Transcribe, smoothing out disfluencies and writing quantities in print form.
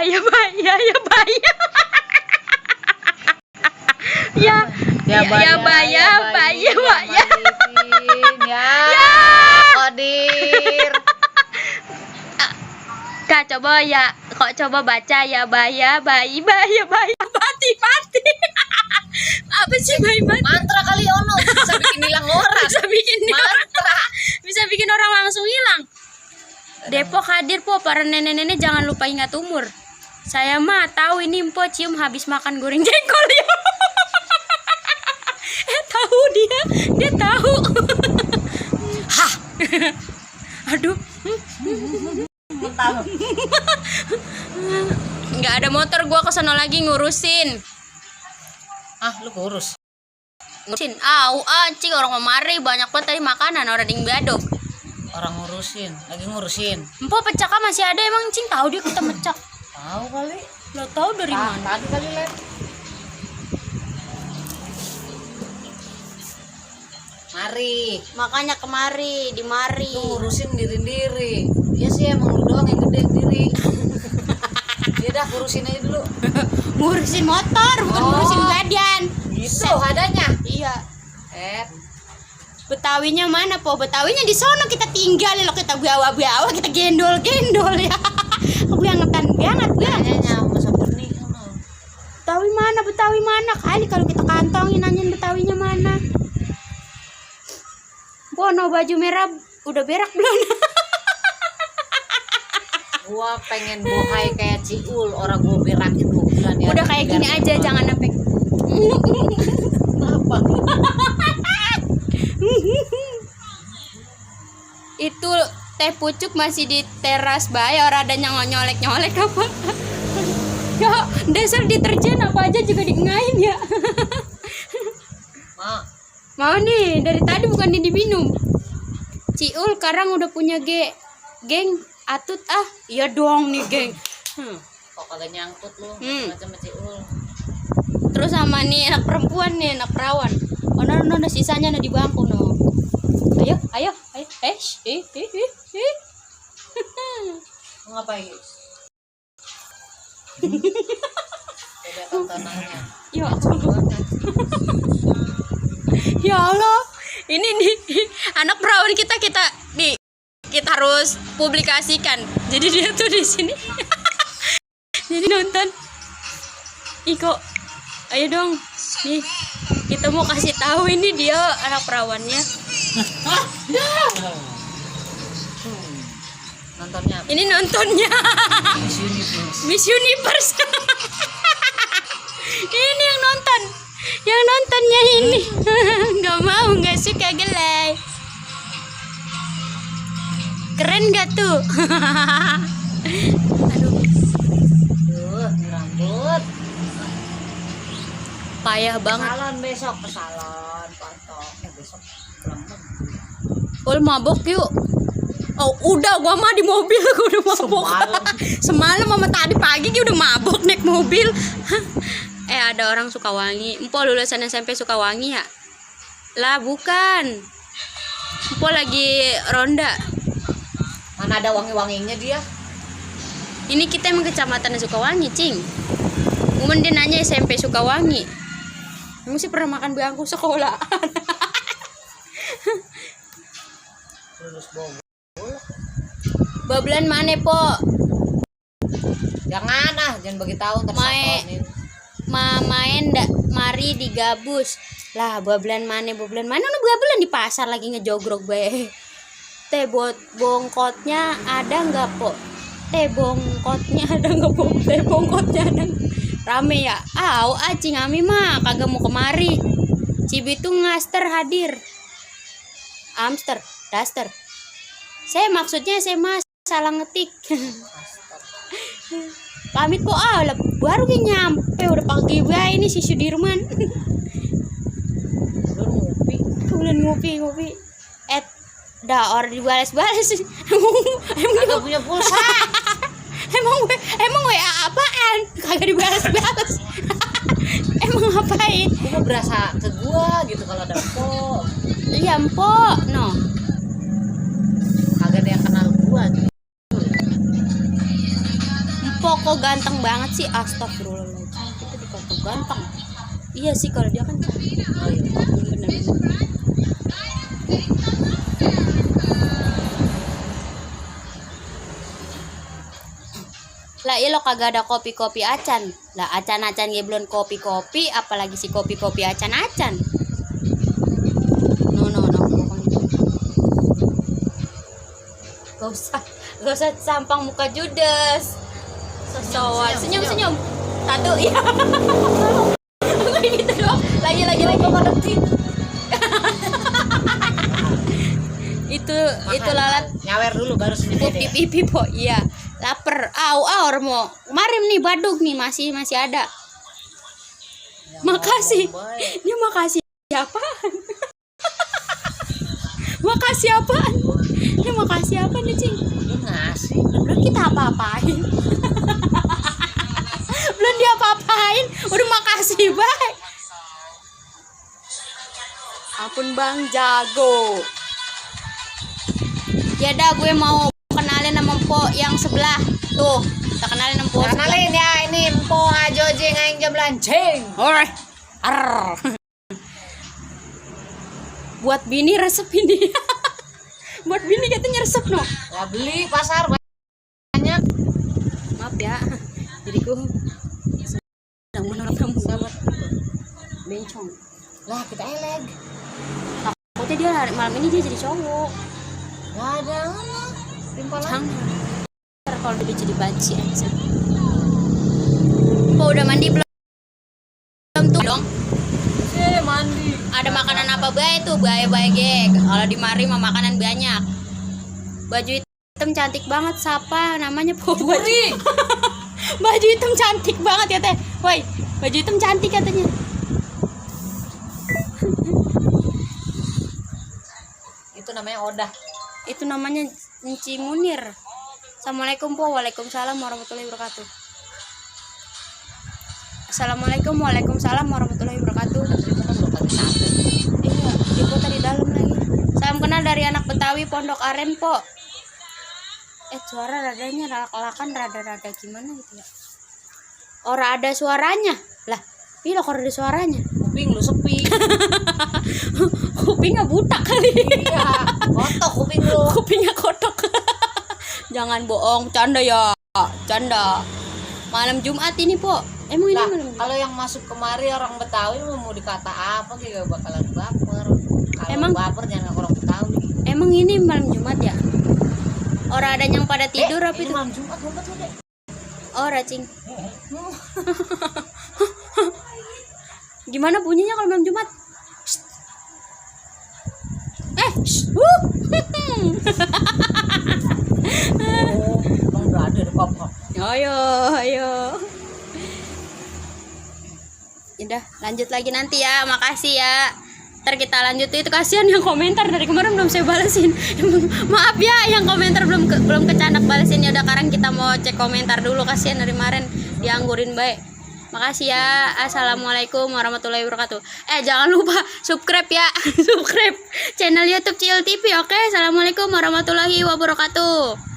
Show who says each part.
Speaker 1: ya bahaya ya bahaya. Ya bahaya bahaya.
Speaker 2: Ya. Kodir.
Speaker 1: Kak coba ya, kok coba baca ya bahaya bayi bahaya bahaya mati. Apa sih bayi mati?
Speaker 2: Mantra kali ono bisa bikin hilang orang.
Speaker 1: Bisa bikin orang langsung hilang. Depok hadir po, para nenek-nenek jangan lupa ingat umur. Saya mah tahu ini po cium habis makan goreng jengkol ya. Tahu dia tahu. Hah. Aduh. Nggak ada motor, gua kesana lagi ngurusin.
Speaker 2: Lu kurus.
Speaker 1: Ngurusin. Cing orang kemari banyak banget tadi makanan orang ding badok.
Speaker 2: Orang lagi ngurusin.
Speaker 1: Empo pecaka masih ada emang cing tahu dia kita mecak.
Speaker 2: Tahu kali.
Speaker 1: Lo tahu dari mana?
Speaker 2: Tadi kali lihat. Mari.
Speaker 1: Makanya kemari, di mari.
Speaker 2: Lu ngurusin diri. Iya sih emang lu doang yang gede diri. Ya dah ngurusin aja dulu.
Speaker 1: Ngurusin motor, bukan ngurusin badan.
Speaker 2: Gitu adanya.
Speaker 1: Iya. Betawinya mana po? Betawinya di sono kita tinggal lo, kita bawa kita gendol ya. Kebangetan banget
Speaker 2: Kayaknya masa benih.
Speaker 1: Betawi mana kali kalau kita kantongin nanyain Betawinya mana. Bono baju merah udah berak belum?
Speaker 2: Gua pengen bohai kayak Ciul, orang gua berakin 2 bulan ya.
Speaker 1: Udah kayak gini aja, jangan sampai.
Speaker 2: Apa?
Speaker 1: Itu teh pucuk masih di teras bae, orang ada nyolek apa? Ya, dasar deterjen apa aja juga diengain ya. Mau nih, dari tadi bukan diminum. Ciul sekarang udah punya geng atut iya dong nih geng.
Speaker 2: Kok kagak nyangkut lu macam Ciul.
Speaker 1: Terus sama nih anak perempuan nih, anak perawan. No, sisanya di bangku no. Ayo.
Speaker 2: Ngapain? Coba tontonannya.
Speaker 1: Ya Allah, ini nih anak perawan kita harus publikasikan. Jadi dia tuh di sini. Jadi nonton. Iko, ayo dong. Nih, kita mau kasih tahu ini dia anak perawannya.
Speaker 2: Nontonnya.
Speaker 1: Ini nontonnya. Miss Universe. Ini yang nonton. Yang nontonnya ini nggak suka gelai. Keren gak tuh? Aduh,
Speaker 2: rambut
Speaker 1: payah banget.
Speaker 2: salon besok ke salon potong besok
Speaker 1: Mabok yuk. Udah gua mah di mobil, gua udah mabok. Semalam sama tadi pagi dia udah mabok naik mobil. Ada orang Sukawangi. Empo lulusan SMP Sukawangi ya? Lah bukan. Empo lagi ronda.
Speaker 2: Mana ada wangi-wanginya dia?
Speaker 1: Ini kita emang kecamatan Sukawangi, cing. Kemudian dia nanya SMP Sukawangi. Emang sih pernah makan bangku sekolah.
Speaker 2: Lulus Bogor.
Speaker 1: Bablan mana po?
Speaker 2: Jangan bagi tahu ntar
Speaker 1: main ndak mari digabus. Lah bablan mana nu bablan di pasar lagi ngejogrok bae. Teh bongkotnya ada nggak po? Teh bongkotnya ada nggak po? Teh bongkotnya ada. Rame ya? Acing ami mah kagak mau kemari. Cibitung Ngaster hadir. Amster, Daster. Saya maksudnya saya mas salah ngetik. Pamit po baru nyampe udah pagi bae ini si Sudirman. Bulan ngopi. Orang dibalas-balas. Emang
Speaker 2: gak punya pulsa.
Speaker 1: emang WA apaan? Kagak dibalas-balas. Emang ngapain?
Speaker 2: Gua berasa ke gua gitu kalau ada po.
Speaker 1: Iya, Mpok. No.
Speaker 2: Kagak ada yang kenal gua.
Speaker 1: Mpok kok ganteng banget sih, astagfirullahaladzim. Kita dikata ganteng. Iya sih kalau dia kan cantik.
Speaker 2: Oh, iya.
Speaker 1: Bener-bener. Lah iya lo kagak ada kopi-kopi acan. Lah acan-acan ge belum kopi-kopi, apalagi si kopi-kopi acan-acan. No. Gak usah sampang muka judes. Sosokan. Senyum. Satu iya. Kayak gitu doang. Lagi. itu lalat
Speaker 2: Nyawer dulu baru senyum
Speaker 1: pup
Speaker 2: dede.
Speaker 1: di pipi po. Iya. Laper. Aur mau. Kemarin nih baduk nih masih ada.
Speaker 2: Ya
Speaker 1: Makasih.
Speaker 2: ampun, baik.
Speaker 1: Dia makasih apaan? Makasih apaan? Dia makasih apa nih, Cing?
Speaker 2: Dia ngasih.
Speaker 1: Belum kita apa-apain. Belum dia apa-apain, udah makasih baik. Ampun Bang Jago. Ya dah gue mau kenalin sama Mpok yang sebelah. Tuh, kita kenalin sama Mpok sebelah.
Speaker 2: Kenalin ya, ini Mpo Ajojing aing jam lancing.
Speaker 1: Alright. Buat bini resep ini. Buat bini katanya resep no.
Speaker 2: Ya beli pasar banyak.
Speaker 1: Maaf ya. Jadiku sedang menolak kamu.
Speaker 2: Sahabat.
Speaker 1: Bencong.
Speaker 2: Lah kita eleg.
Speaker 1: Takutnya dia malam ini dia jadi cowok.
Speaker 2: Gak ada mana. Timpalan.
Speaker 1: Jangan. Ntar kalau dia jadi banci aja. Po udah mandi belum? Belum tuh dong.
Speaker 2: Mandi.
Speaker 1: Ada makanan apa bae tuh? Bae ge. Kalau di mari mah makanan banyak. Baju hitam cantik banget, siapa namanya Po? Baju hitam cantik banget ya teh. Woi, baju hitam cantik katanya.
Speaker 2: Itu namanya Odah.
Speaker 1: Itu namanya Enci Munir. Assalamualaikum Po. Waalaikumsalam warahmatullahi wabarakatuh. Assalamualaikum. Waalaikumsalam warahmatullahi wabarakatuh.
Speaker 2: Itu kan udah kali satu.
Speaker 1: Iya, di kota di dalam lagi. Salam kenal dari anak Betawi Pondok Aren Po. Suara radanya lak-lakan rada-rada gimana gitu ya. Ora ada suaranya. Lah, ini lo kok ada suaranya.
Speaker 2: Kuping lu sepi.
Speaker 1: Kupingnya buta kali.
Speaker 2: Iya, kotok kuping lu.
Speaker 1: Kupingnya kotok. Jangan bohong, canda ya. Canda. Malam Jumat ini, Po. Emang ini
Speaker 2: Lah,
Speaker 1: malam Jumat?
Speaker 2: kalau yang masuk kemari orang Betawi mau dikata apa juga bakalan baper. Kalau
Speaker 1: Emang?
Speaker 2: baper jangan orang Betawi.
Speaker 1: Emang ini malam Jumat ya? Orang ada yang pada tidur apa
Speaker 2: ini
Speaker 1: itu?
Speaker 2: malam Jumat ngumpet lu deh.
Speaker 1: Oh, racing. Gimana bunyinya kalau malam Jumat? Shh. Shh.
Speaker 2: Emang udah ada pop-pop.
Speaker 1: Ayo. Udah, lanjut lagi nanti ya. Makasih ya. Ntar kita lanjut itu kasihan yang komentar dari kemarin belum saya balesin. Maaf ya yang komentar belum kecanak balesin. Ya udah sekarang kita mau cek komentar dulu, kasihan dari kemarin dianggurin baik. Makasih ya. Assalamualaikum warahmatullahi wabarakatuh. Jangan lupa subscribe ya. Subscribe channel YouTube Ciel TV, oke? Assalamualaikum warahmatullahi wabarakatuh.